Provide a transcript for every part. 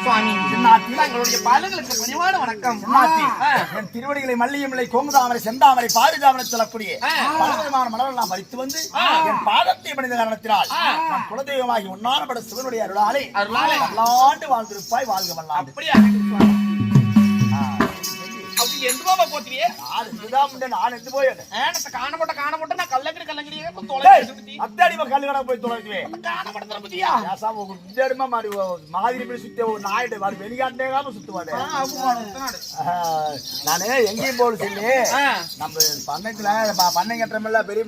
சுவாமி தங்களுடைய பாதங்களுக்கு பணிவான வணக்கம். என் திருவடிகளை மல்லியமில்லை, கோமுதாமரை, செந்தாமரை, பாரிஜாமரை சொல்லக்கூடிய பலவிதமான மலரெல்லாம் பறித்து வந்து என் பாதத்தை பணிந்த காரணத்தினால் நான் குலதெய்வமாகி உன்னானப்பட சிவனுடைய அருளாலே பல்லாண்டு வாழ்ந்திருப்பாய், வாழ்க வல்லாண்டு. அப்படியா எந்த போத்தியே நான் எந்த போய் காணப்பட்ட நான் கல்லங்கடி அத்தாடிமா கல்லுக்கடை போய் தொலைக்குவேன். மாதிரி சுத்த ஒரு நாயிட்டு வெளிக்காட்டேகாம சுத்துவாடு. நானு எங்கேயும் போல சொல்லி நம்ம பண்ணைத்துல பண்ணை கட்டுறமில்ல பெரிய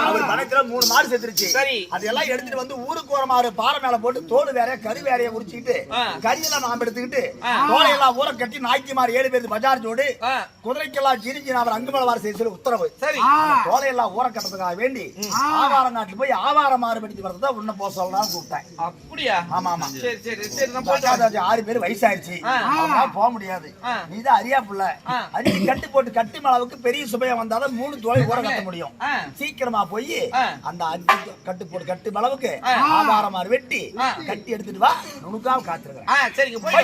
அவர் பண்ணைத்துல 3 மாடு செத்துருச்சு. அதெல்லாம் எடுத்துட்டு வந்து ஊருக்கு ஒரு மாடு பாறை மேல போட்டு தோல் வேற கறி வேறைய உரிச்சுக்கிட்டு கறியெல்லாம் நாம எடுத்துக்கிட்டு தோலையெல்லாம் ஊற கட்டி நாய்க்கு மாறு 7 பேருக்கு பஜார் ஜோடு குதிரைக்கெல்லாம் ஜிரிஞ்சு அவர் அங்குமலவாறு செய்ய சொல்லி உத்தரவு. தோலையெல்லாம் ஊற கட்டுறதுக்காக வேண்டி ஆவாரம் நாட்டுல போய் ஆவாரம் மாறுபடுத்தி வரதான் உன்ன போக சொல்லலாம் கூப்பிட்டேன். அப்படியா? ஆமா ஆமா. சரி சரி சரி. 6 பேர் வயசாயிருச்சு, போக முடியாது. நீதான் அரியா புள்ள அரிசி கட்டு போட்டு கட்டி அளவுக்கு பெரிய சுபையா வந்தாலும் 3 தோலை ஊற கட்ட முடியும். சீக்கிரமா போய் அந்த 5 கட்டு போட்டு கட்டு அளவுக்கு ஆவாரம் மாறு வெட்டி கட்டி எடுத்துட்டு வா, நுணுக்காம காத்துருக்கேன். சரிங்க போய்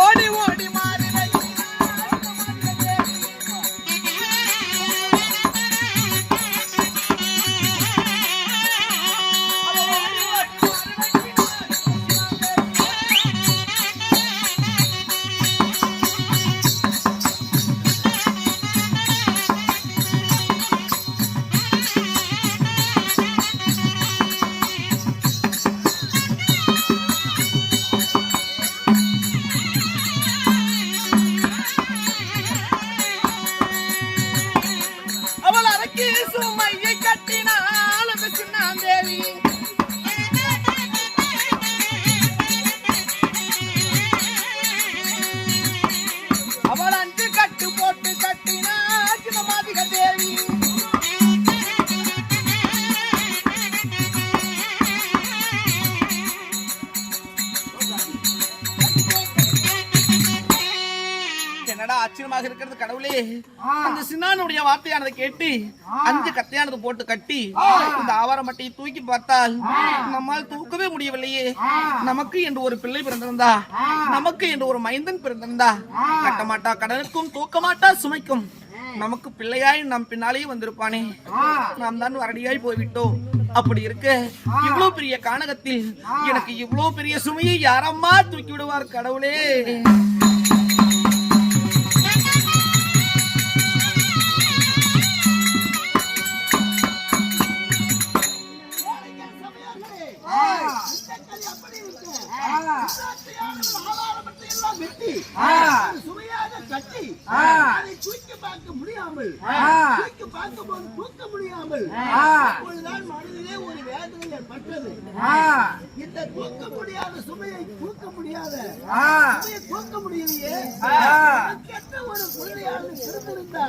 ஓடி ஓடி சுமையை கட்டினால தேவி அவள் 5 கட்டு போட்டு கட்டினா சின்னமாதிக தேவி என்னடா ஆச்சரியமாக இருக்கிறது கடவுளே. அந்த சின்னானுடைய வார்த்தையானதை கேட்டு 5 கத்தையானது போட்டு கட்டி இந்த ஆவாரம் மட்டையை தூக்கி பார்த்தால் நம்மால் தூக்கவே முடியவில்லையே. நமக்கு என்று ஒரு பிள்ளை பிறந்திருந்தா, நமக்கு என்று ஒரு மைந்தன் பிறந்திருந்தா, கட்டமாட்டா கடனுக்கும் தூக்க மாட்டா சுமைக்கும் நமக்கு பிள்ளையாய் நம் பின்னாலேயே வந்திருப்பானே. நாம் தான் வரடியாய் போய்விட்டோம். அப்படி இருக்க இவ்வளவு பெரிய கானகத்தில் எனக்கு இவ்வளவு பெரிய சுமையை யாரம்மா தூக்கி விடுவார் கடவுளே. சுமையாக கட்டி அதை தூக்கி பார்க்க முடியாமல் தூக்கி பார்க்கும் போது தூக்க முடியும் முடியாமல் அப்பொழுதுதான் மனதிலே ஒரு வேதனை ஏற்பட்டது. இந்த தூக்க முடியாத சுமையை தூக்க முடியாத சுமையை தூக்க முடியலையே, கெட்ட ஒரு குழந்தையானது பிறந்திருந்தா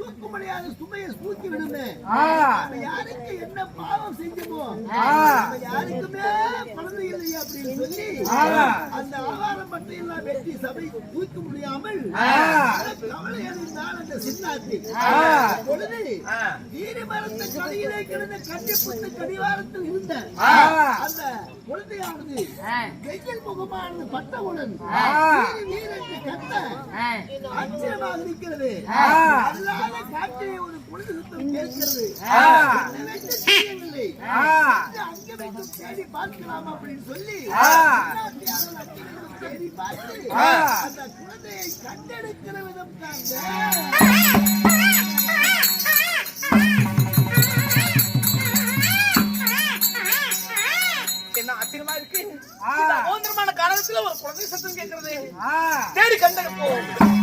தூக்க முடியாத சுமையை தூக்கி விடுமே. நம்ம யாருக்கு என்ன பாவம் செஞ்சோமோ நம்ம யாருக்குமே குழந்தை இல்லை அப்படின்னு சொல்லி அந்த ஆவாரம் பற்றி எல்லாம் வெட்டி சபை தூக்க முடியாமல் கவலை அடைந்தால் அந்த சின்னாத்தி பொழுது நீரிமரத்து கடையிலே கிடந்த கண்டிப்புத்து கடிவாரத்தில் இருந்த அந்த குழந்தையானது வெயில் முகமானது பட்டவுடன் வீரத்து கத்த ஆச்சரியமாக இருக்கிறது. அல்லாத காற்றிலே ஒரு பொழுது சுத்தம் கேட்கிறது. தெரியவில்லை, அங்கே வைத்து தேடி பார்க்கலாம் அப்படின்னு சொல்லி தேடி பார்த்து அந்த குழந்தையை கண்டெடுக்கிற விதம் தான். என்ன ஆச்சரியமா இருக்கு. இந்த அகோந்திரமான காலத்துல ஒரு குழந்தை சத்தம் கேட்கிறது. தேடி கண்டெடுப்போம்.